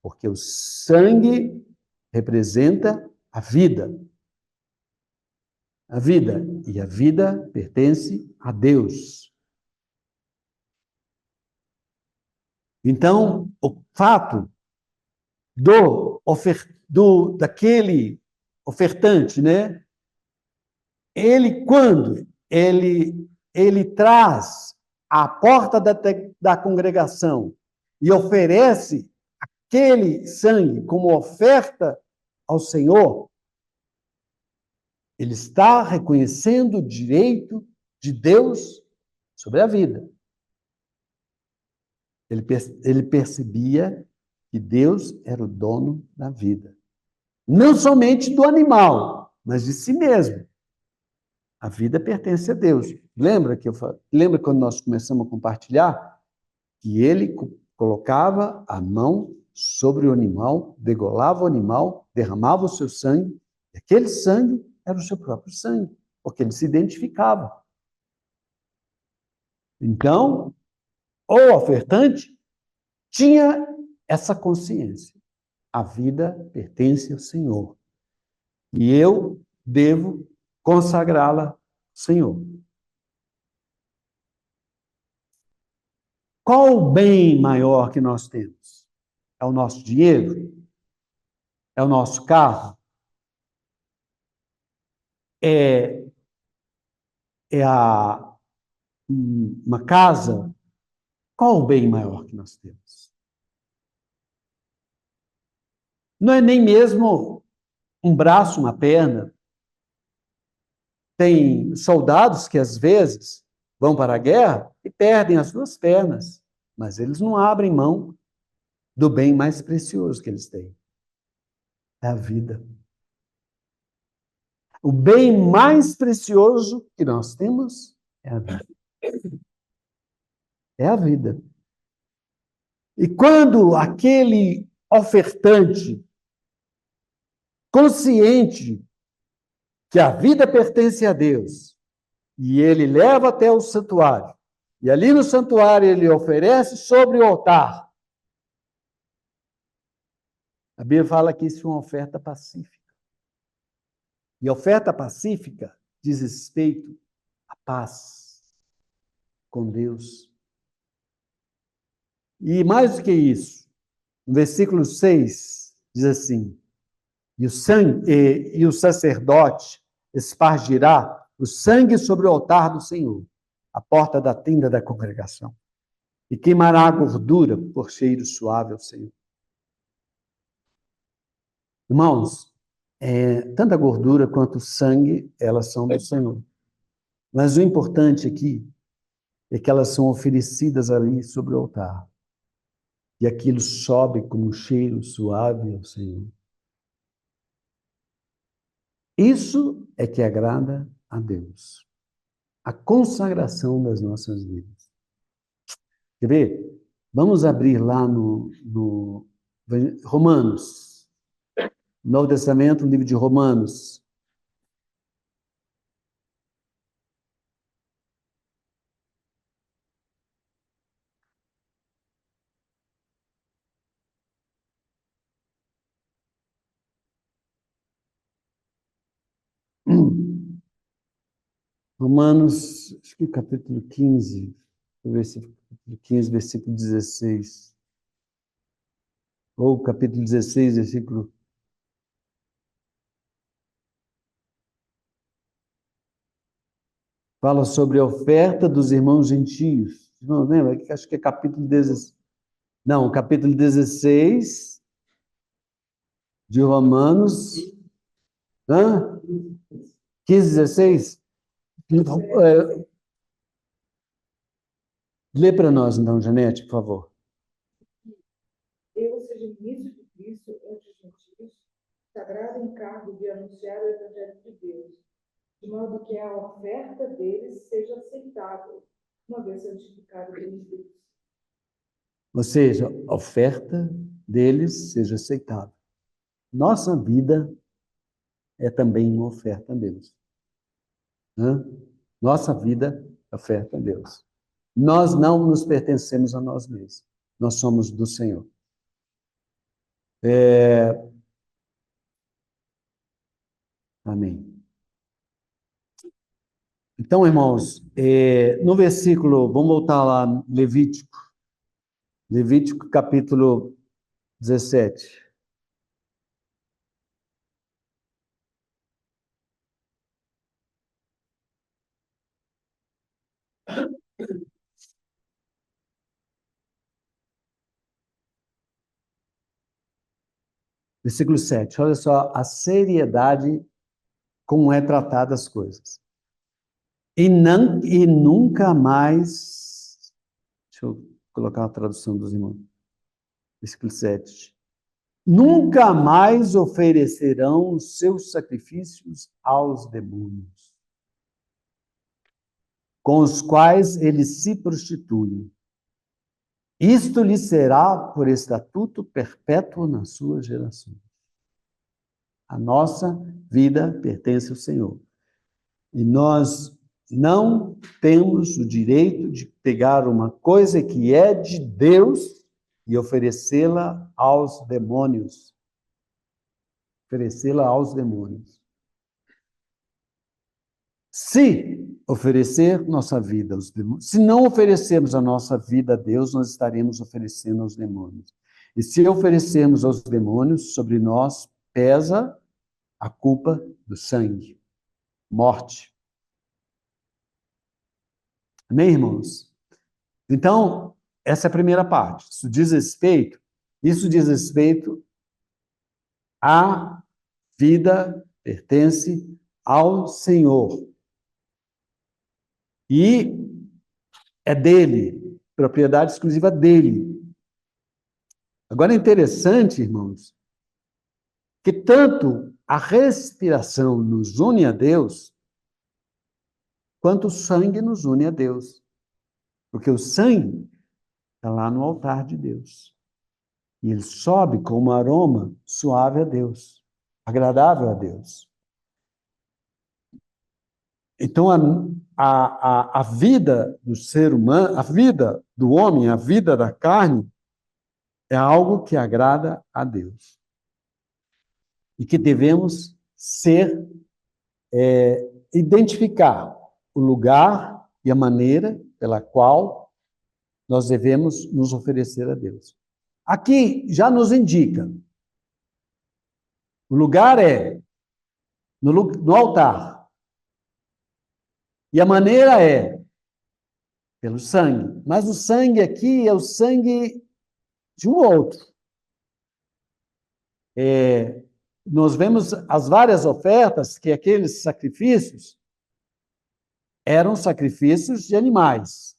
porque o sangue representa a vida. A vida. E a vida pertence a Deus. Então, o fato daquele ofertante, né? Quando ele traz à porta da congregação e oferece aquele sangue como oferta ao Senhor, ele está reconhecendo o direito de Deus sobre a vida. Ele percebia que Deus era o dono da vida. Não somente do animal, mas de si mesmo. A vida pertence a Deus. Lembra quando nós começamos a compartilhar que ele colocava a mão sobre o animal, degolava o animal, derramava o seu sangue, e aquele sangue era o seu próprio sangue, porque ele se identificava. Então, o ofertante tinha essa consciência. A vida pertence ao Senhor. E eu devo consagrá-la ao Senhor. Qual o bem maior que nós temos? É o nosso dinheiro? É o nosso carro? É uma casa? Qual o bem maior que nós temos? Não é nem mesmo um braço, uma perna. Tem soldados que, às vezes, vão para a guerra e perdem as duas pernas, mas eles não abrem mão do bem mais precioso que eles têm. É a vida. O bem mais precioso que nós temos é a vida. É a vida. E quando aquele ofertante, consciente que a vida pertence a Deus, e ele leva até o santuário, e ali no santuário ele oferece sobre o altar, a Bíblia fala que isso é uma oferta pacífica. E a oferta pacífica diz respeito à paz com Deus. E mais do que isso, no versículo 6, diz assim: e o sacerdote espargirá o sangue sobre o altar do Senhor, à porta da tenda da congregação, e queimará a gordura por cheiro suave ao Senhor. Irmãos, tanto a gordura quanto o sangue, elas são do Senhor. Mas o importante aqui é que elas são oferecidas ali sobre o altar. E aquilo sobe como um cheiro suave ao Senhor. Isso é que agrada a Deus. A consagração das nossas vidas. Quer ver? Vamos abrir lá no Romanos. Novo Testamento, livro de Romanos. Romanos, acho que capítulo 15, versículo 15, versículo 16. Ou capítulo 16, versículo. Fala sobre a oferta dos irmãos gentios. Não lembra? Acho que é capítulo 16. Não, capítulo 16 de Romanos. Hã? 15, 16? Lê para nós, então, Janete, por favor. Eu seja ministro de Cristo entre os gentios, sagrado encargo de anunciar o Evangelho de Deus, de modo que a oferta deles seja aceitável, uma vez santificado pelos Deus. Ou seja, a oferta deles seja aceitável. Nossa vida é também uma oferta a Deus. Hã? Nossa vida é oferta a Deus. Nós não nos pertencemos a nós mesmos. Nós somos do Senhor. Amém. Então, irmãos, no versículo, vamos voltar lá, Levítico capítulo 17. Versículo 7. Olha só a seriedade como é tratada as coisas. E nunca mais. Deixa eu colocar a tradução dos irmãos. Versículo 7. Nunca mais oferecerão os seus sacrifícios aos demônios, com os quais eles se prostituem. Isto lhe será por estatuto perpétuo nas suas gerações. A nossa vida pertence ao Senhor. E nós não temos o direito de pegar uma coisa que é de Deus e oferecê-la aos demônios. Oferecê-la aos demônios. Se oferecer nossa vida aos demônios, se não oferecermos a nossa vida a Deus, nós estaremos oferecendo aos demônios. E se oferecermos aos demônios, sobre nós pesa a culpa do sangue, morte. Amém, irmãos? Então, essa é a primeira parte. Isso diz respeito à vida, pertence ao Senhor. E é dele, propriedade exclusiva dele. Agora é interessante, irmãos, que tanto a respiração nos une a Deus, quanto o sangue nos une a Deus. Porque o sangue está lá no altar de Deus. E ele sobe como um aroma suave a Deus, agradável a Deus. Então, a vida do ser humano, a vida do homem, a vida da carne, é algo que agrada a Deus. E que devemos identificar o lugar e a maneira pela qual nós devemos nos oferecer a Deus. Aqui já nos indica, o lugar é no altar. E a maneira é pelo sangue. Mas o sangue aqui é o sangue de um outro. Nós vemos as várias ofertas que aqueles sacrifícios eram sacrifícios de animais.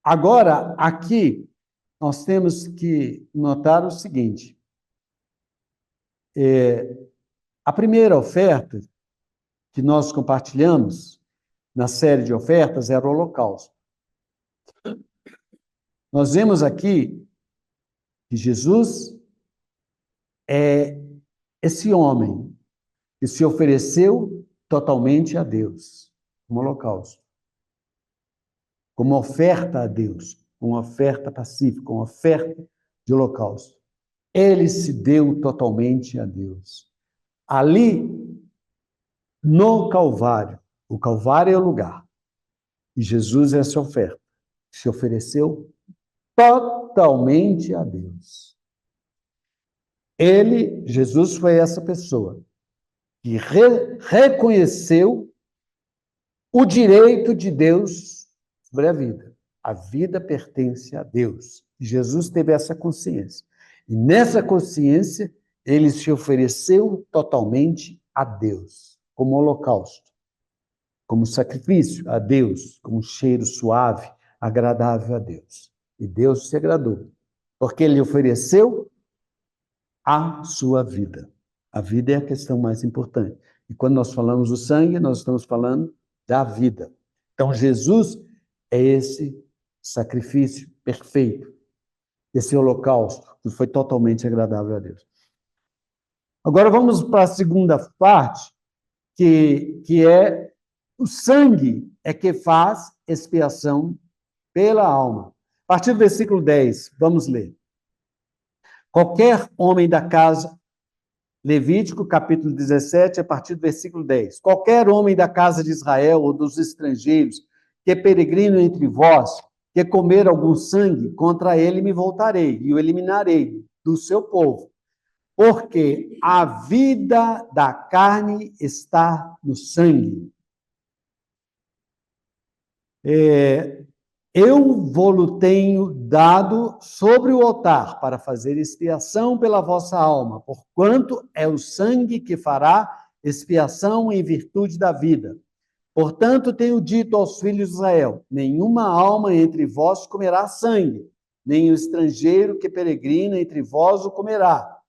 Agora, aqui, nós temos que notar o seguinte. A primeira oferta que nós compartilhamos na série de ofertas era o holocausto. Nós vemos aqui que Jesus é esse homem que se ofereceu totalmente a Deus, como holocausto, como oferta a Deus, uma oferta pacífica, uma oferta de holocausto. Ele se deu totalmente a Deus. Ali, no Calvário, o Calvário é o lugar, e Jesus é essa oferta, se ofereceu totalmente a Deus. Jesus foi essa pessoa que reconheceu o direito de Deus sobre a vida. A vida pertence a Deus. Jesus teve essa consciência. E nessa consciência, ele se ofereceu totalmente a Deus, como holocausto, como sacrifício a Deus, como cheiro suave, agradável a Deus. E Deus se agradou, porque ele ofereceu a sua vida. A vida é a questão mais importante. E quando nós falamos do sangue, nós estamos falando da vida. Então, Jesus é esse sacrifício perfeito, esse holocausto, que foi totalmente agradável a Deus. Agora, vamos para a segunda parte, que é o sangue é que faz expiação pela alma. A partir do versículo 10, vamos ler. Qualquer homem da casa, Levítico, capítulo 17, a partir do versículo 10. Qualquer homem da casa de Israel ou dos estrangeiros que peregrino entre vós, que comer algum sangue, contra ele me voltarei e o eliminarei do seu povo. Porque a vida da carne está no sangue. Eu vou-lo tenho dado sobre o altar para fazer expiação pela vossa alma, porquanto é o sangue que fará expiação em virtude da vida. Portanto, tenho dito aos filhos de Israel: nenhuma alma entre vós comerá sangue, nem o estrangeiro que peregrina entre vós o comerá.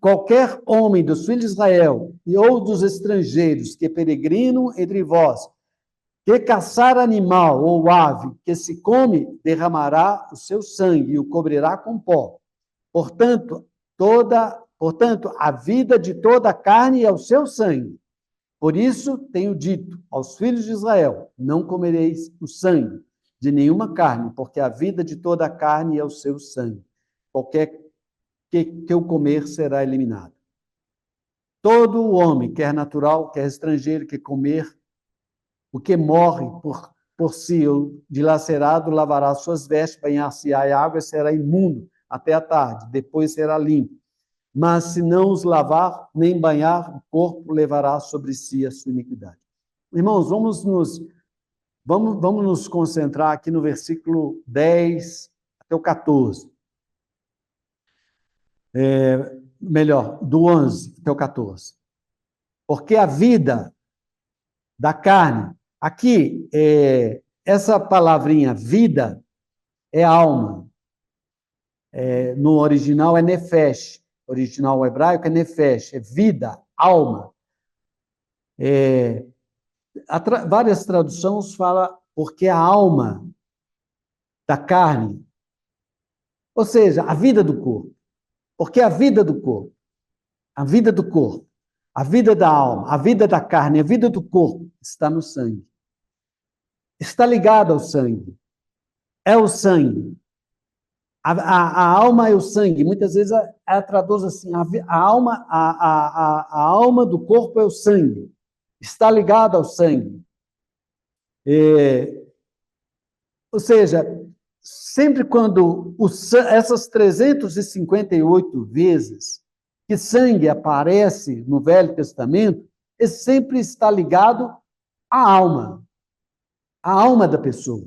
Qualquer homem dos filhos de Israel ou dos estrangeiros que peregrinam entre vós, que caçar animal ou ave que se come, derramará o seu sangue e o cobrirá com pó. Portanto, a vida de toda a carne é o seu sangue. Por isso, tenho dito aos filhos de Israel: não comereis o sangue de nenhuma carne, porque a vida de toda a carne é o seu sangue. Qualquer que eu comer será eliminado. Todo o homem, quer natural, quer estrangeiro, que comer o que morre por si, dilacerado, lavará suas vestes, banhar-se-á em água e será imundo até a tarde, depois será limpo. Mas se não os lavar, nem banhar, o corpo levará sobre si a sua iniquidade. Irmãos, vamos nos concentrar aqui no versículo 10 até o 14. Melhor, do 11 até o 14. Porque a vida da carne Aqui, essa palavrinha vida é alma. No original é nefesh. Original hebraico é nefesh, é vida, alma. Várias traduções falam porque a alma da carne, ou seja, a vida do corpo. Porque a vida do corpo, a vida do corpo, a vida da alma, a vida da carne, a vida do corpo está no sangue. Está ligado ao sangue. É o sangue. A alma é o sangue. Muitas vezes ela traduz assim: a alma do corpo é o sangue. Está ligado ao sangue. Ou seja, sempre quando essas 358 vezes que sangue aparece no Velho Testamento, ele sempre está ligado à alma da pessoa.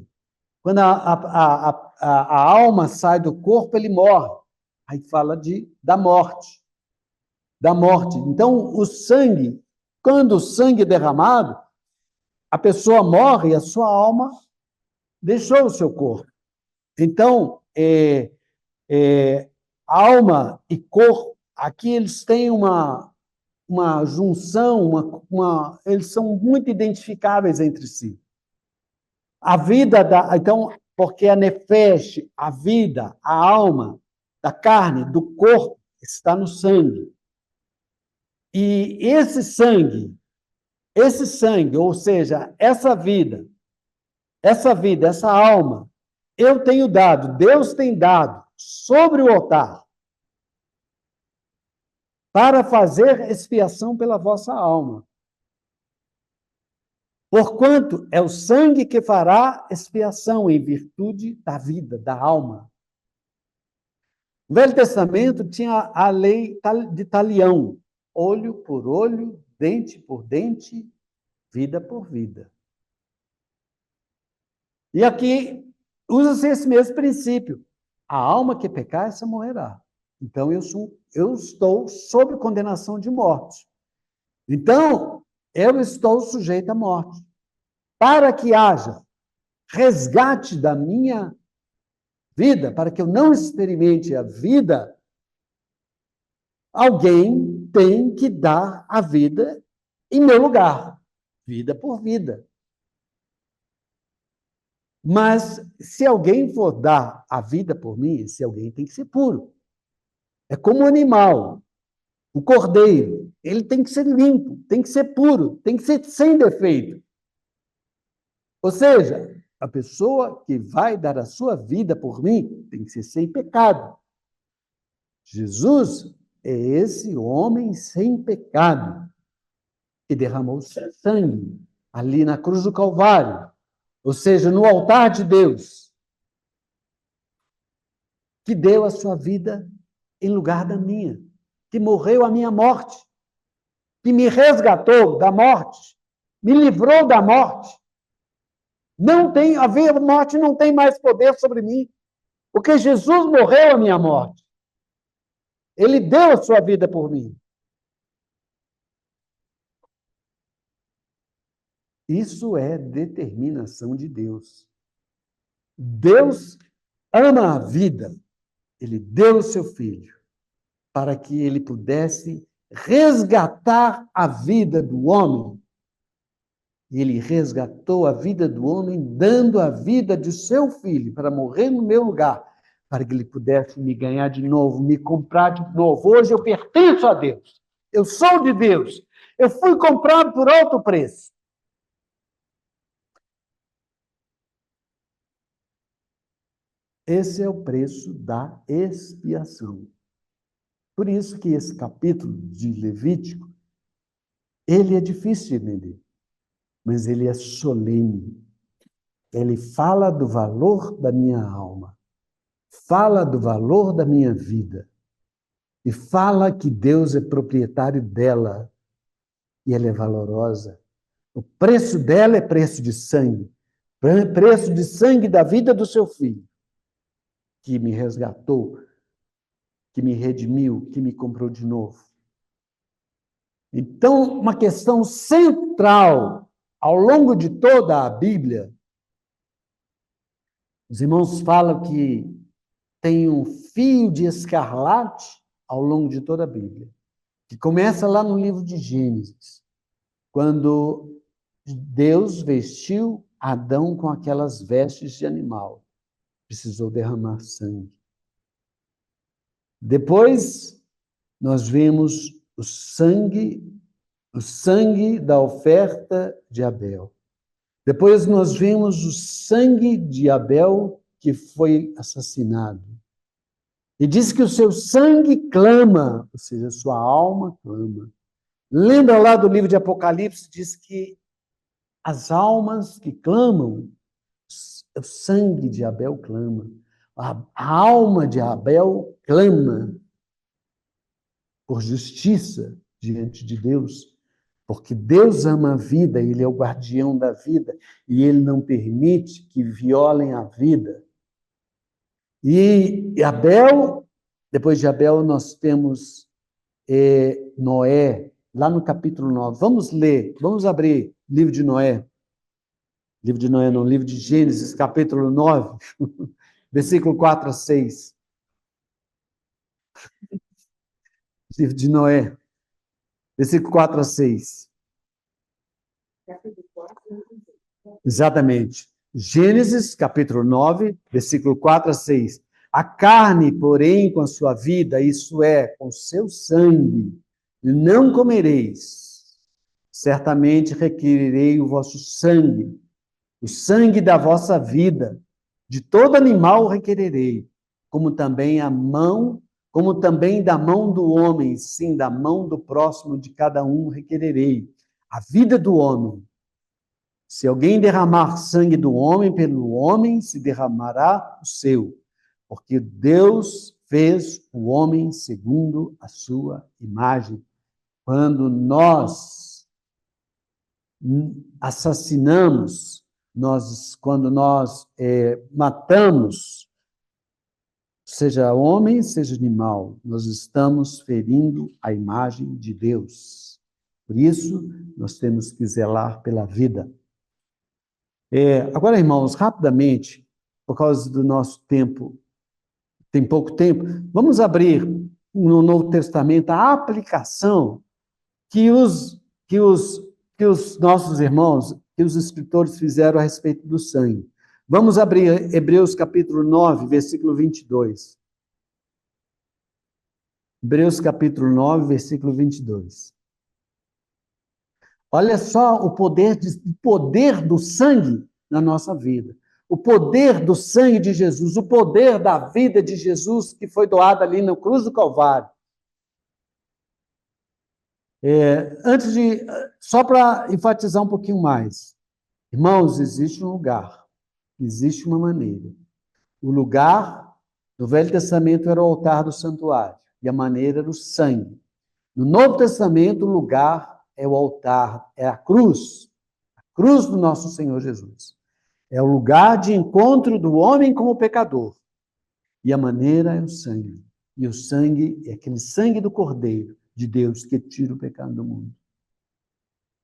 Quando a alma sai do corpo, ele morre. Aí fala da morte. Da morte. Então, o sangue, quando o sangue é derramado, a pessoa morre e a sua alma deixou o seu corpo. Então, alma e corpo, aqui eles têm uma junção, eles são muito identificáveis entre si. A vida então, porque a nefesh, a vida, a alma da carne, do corpo, está no sangue. E esse sangue, ou seja, essa vida, essa alma, eu tenho dado, Deus tem dado sobre o altar para fazer expiação pela vossa alma. Porquanto é o sangue que fará expiação em virtude da vida, da alma. O Velho Testamento tinha a lei de talião, olho por olho, dente por dente, vida por vida. E aqui usa-se esse mesmo princípio. A alma que pecar, essa morrerá. Então, eu estou sob condenação de morte. Então, eu estou sujeito à morte. Para que haja resgate da minha vida, para que eu não experimente a vida, alguém tem que dar a vida em meu lugar, vida por vida. Mas se alguém for dar a vida por mim, esse alguém tem que ser puro. É como um animal, o cordeiro, ele tem que ser limpo, tem que ser puro, tem que ser sem defeito. Ou seja, a pessoa que vai dar a sua vida por mim tem que ser sem pecado. Jesus é esse homem sem pecado que derramou sangue ali na cruz do Calvário, ou seja, no altar de Deus, que deu a sua vida em lugar da minha, que morreu a minha morte, que me resgatou da morte, me livrou da morte. A morte não tem mais poder sobre mim, porque Jesus morreu a minha morte. Ele deu a sua vida por mim. Isso é determinação de Deus. Deus ama a vida. Ele deu o seu filho para que ele pudesse resgatar a vida do homem. E ele resgatou a vida do homem, dando a vida de seu filho para morrer no meu lugar, para que ele pudesse me ganhar de novo, me comprar de novo. Hoje eu pertenço a Deus. Eu sou de Deus. Eu fui comprado por alto preço. Esse é o preço da expiação. Por isso que esse capítulo de Levítico, ele é difícil de entender, mas ele é solene. Ele fala do valor da minha alma, fala do valor da minha vida, e fala que Deus é proprietário dela, e ela é valorosa. O preço dela é preço de sangue da vida do seu filho, que me resgatou, que me redimiu, que me comprou de novo. Então, uma questão central Ao longo de toda a Bíblia, os irmãos falam que tem um fio de escarlate ao longo de toda a Bíblia, que começa lá no livro de Gênesis, quando Deus vestiu Adão com aquelas vestes de animal. Precisou derramar sangue. Depois, nós vemos o sangue da oferta de Abel. Depois nós vemos o sangue de Abel que foi assassinado. E diz que o seu sangue clama, ou seja, a sua alma clama. Lembra lá do livro de Apocalipse, diz que as almas que clamam, o sangue de Abel clama. A alma de Abel clama por justiça diante de Deus, porque Deus ama a vida, Ele é o guardião da vida, e Ele não permite que violem a vida. E Abel, depois de Abel, nós temos Noé, lá no capítulo 9. Vamos ler, vamos abrir o livro de Noé. Livro de Noé, não, livro de Gênesis, capítulo 9, versículo 4 a 6. Livro de Noé, versículo 4 a 6. Exatamente. Gênesis, capítulo 9, versículo 4 a 6. A carne, porém, com a sua vida, isso é, com seu sangue, não comereis. Certamente requererei o vosso sangue, o sangue da vossa vida. De todo animal requererei, como também da mão do homem, sim, da mão do próximo de cada um requererei. A vida do homem. Se alguém derramar sangue do homem, pelo homem se derramará o seu, porque Deus fez o homem segundo a sua imagem. Quando nós assassinamos, quando nós matamos, seja homem, seja animal, nós estamos ferindo a imagem de Deus. Por isso, nós temos que zelar pela vida. Agora, irmãos, rapidamente, por causa do nosso tempo, tem pouco tempo, vamos abrir no Novo Testamento a aplicação que os nossos irmãos, que os escritores fizeram a respeito do sangue. Vamos abrir Hebreus capítulo 9, versículo 22. Hebreus capítulo 9, versículo 22. Olha só o poder do sangue na nossa vida. O poder do sangue de Jesus, o poder da vida de Jesus que foi doada ali na cruz do Calvário. Só para enfatizar um pouquinho mais. Irmãos, existe um lugar, existe uma maneira. O lugar do Velho Testamento era o altar do santuário, e a maneira era o sangue. No Novo Testamento, o lugar é o altar, é a cruz do nosso Senhor Jesus. É o lugar de encontro do homem com o pecador. E a maneira é o sangue. E o sangue é aquele sangue do Cordeiro de Deus que tira o pecado do mundo.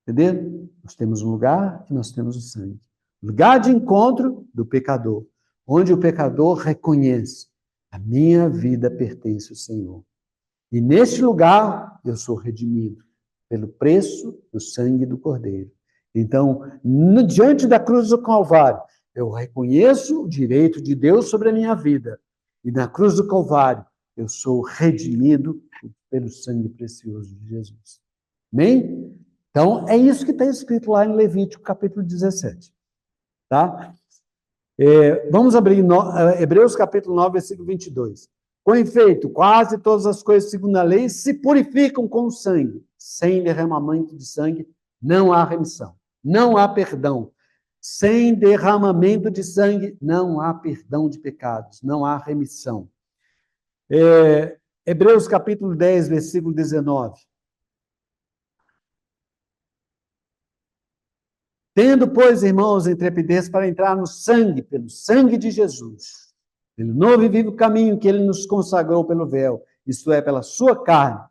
Entendeu? Nós temos um lugar e nós temos o sangue. Lugar de encontro do pecador, onde o pecador reconhece: a minha vida pertence ao Senhor. E neste lugar eu sou redimido pelo preço do sangue do Cordeiro. Então, diante da cruz do Calvário, eu reconheço o direito de Deus sobre a minha vida. E na cruz do Calvário, eu sou redimido pelo sangue precioso de Jesus. Amém? Então, é isso que está escrito lá em Levítico, capítulo 17. Tá? Vamos abrir Hebreus, capítulo 9, versículo 22. Com efeito, quase todas as coisas, segundo a lei, se purificam com o sangue. Sem derramamento de sangue, não há remissão. Não há perdão. Sem derramamento de sangue, não há perdão de pecados. Não há remissão. Hebreus, capítulo 10, versículo 19. Tendo, pois, irmãos, intrepidez para entrar no sangue, pelo sangue de Jesus, pelo novo e vivo caminho que ele nos consagrou pelo véu, isto é, pela sua carne.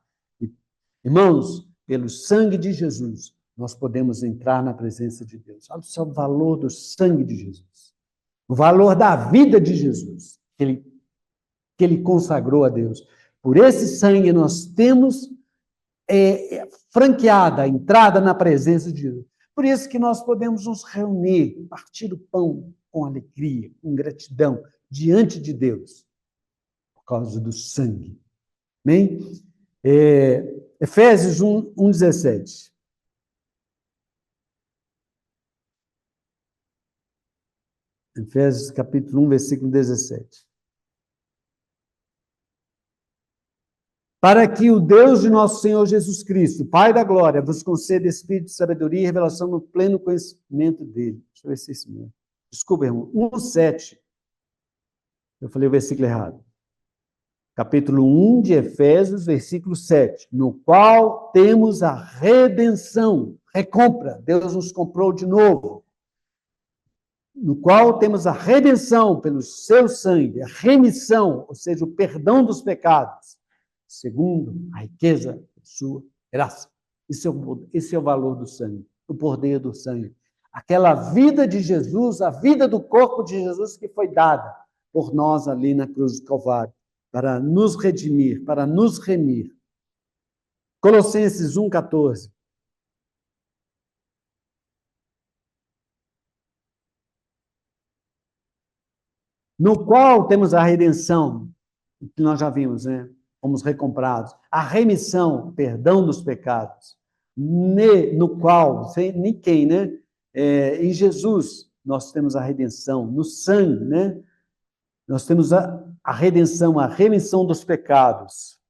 Irmãos, pelo sangue de Jesus, nós podemos entrar na presença de Deus. Olha só o valor do sangue de Jesus. O valor da vida de Jesus, que ele consagrou a Deus. Por esse sangue nós temos franqueada a entrada na presença de Deus. Por isso que nós podemos nos reunir, partir o pão com alegria, com gratidão, diante de Deus, por causa do sangue. Amém? Efésios 1:17. Efésios capítulo 1, versículo 17. Para que o Deus de nosso Senhor Jesus Cristo, Pai da glória, vos conceda espírito de sabedoria e revelação no pleno conhecimento dele. Deixa eu ver se é isso mesmo. Desculpa, irmão. 1:7. Eu falei o versículo errado. Capítulo 1 de Efésios, versículo 7. No qual temos a redenção, recompra. Deus nos comprou de novo. No qual temos a redenção pelo seu sangue, a remissão, ou seja, o perdão dos pecados, segundo a riqueza da sua graça. Esse é o valor do sangue, o poder do sangue. Aquela vida de Jesus, a vida do corpo de Jesus que foi dada por nós ali na cruz do Calvário, para nos redimir, para nos remir. Colossenses 1:14. No qual temos a redenção, que nós já vimos, né? Fomos recomprados. A remissão, perdão dos pecados. No qual, sem ninguém, né? Em Jesus, nós temos a redenção. No sangue, né? Nós temos a redenção, a remissão dos pecados.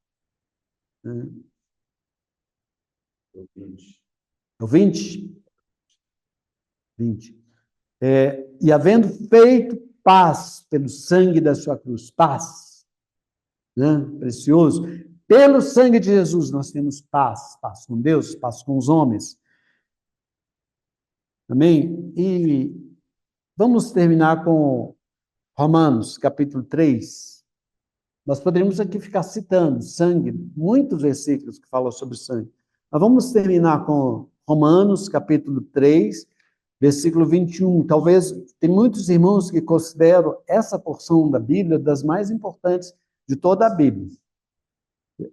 O 20? 20. E havendo feito paz pelo sangue da sua cruz, paz, né? Precioso. Pelo sangue de Jesus nós temos paz, paz com Deus, paz com os homens. Amém? E vamos terminar com Romanos, capítulo 3. Nós poderíamos aqui ficar citando sangue, muitos versículos que falam sobre sangue. Mas vamos terminar com Romanos, capítulo 3, versículo 21. Talvez tem muitos irmãos que consideram essa porção da Bíblia das mais importantes de toda a Bíblia.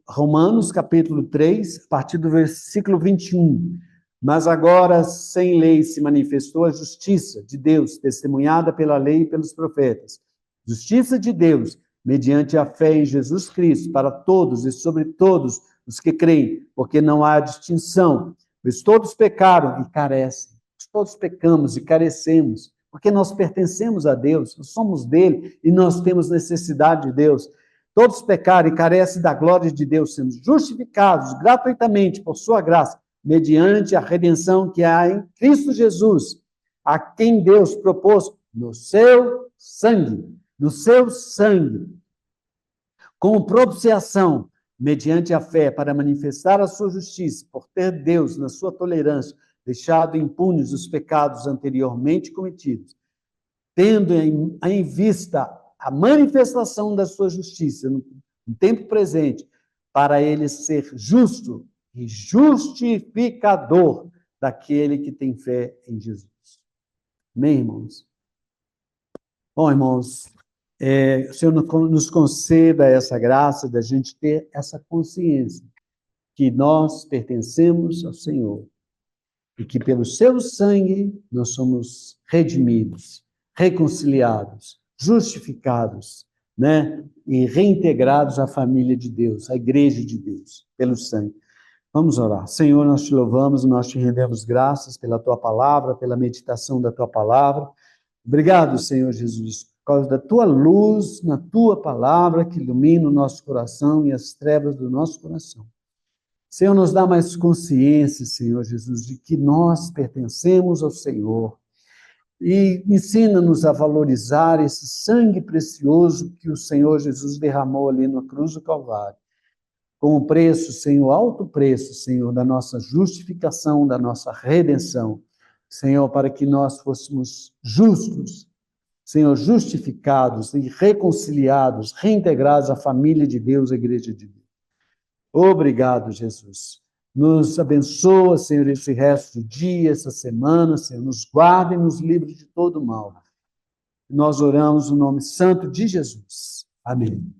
Romanos, capítulo 3, a partir do versículo 21. Mas agora, sem lei, se manifestou a justiça de Deus, testemunhada pela lei e pelos profetas. Justiça de Deus, mediante a fé em Jesus Cristo, para todos e sobre todos os que creem, porque não há distinção, pois todos pecaram e carecem. Todos pecamos e carecemos, porque nós pertencemos a Deus, nós somos dele e nós temos necessidade de Deus. Todos pecaram e carecem da glória de Deus, sendo justificados gratuitamente por sua graça, mediante a redenção que há em Cristo Jesus, a quem Deus propôs no seu sangue, com propiciação, mediante a fé, para manifestar a sua justiça, por ter Deus, na sua tolerância, deixado impunes os pecados anteriormente cometidos, tendo em vista a manifestação da sua justiça no tempo presente, para ele ser justo e justificador daquele que tem fé em Jesus. Amém, irmãos? Bom, irmãos, o Senhor nos conceda essa graça da gente ter essa consciência que nós pertencemos ao Senhor e que pelo seu sangue nós somos redimidos, reconciliados, justificados, né? E reintegrados à família de Deus, à igreja de Deus, pelo sangue. Vamos orar. Senhor, nós te louvamos, nós te rendemos graças pela tua palavra, pela meditação da tua palavra. Obrigado, Senhor Jesus, por causa da tua luz na tua palavra que ilumina o nosso coração e as trevas do nosso coração. Senhor, nos dá mais consciência, Senhor Jesus, de que nós pertencemos ao Senhor. E ensina-nos a valorizar esse sangue precioso que o Senhor Jesus derramou ali na cruz do Calvário. Com o preço, Senhor, alto preço, Senhor, da nossa justificação, da nossa redenção. Senhor, para que nós fôssemos justos, Senhor, justificados e reconciliados, reintegrados à família de Deus, à igreja de Deus. Obrigado, Jesus. Nos abençoa, Senhor, esse resto do dia, essa semana, Senhor, nos guarda e nos livre de todo mal. Nós oramos no nome santo de Jesus. Amém.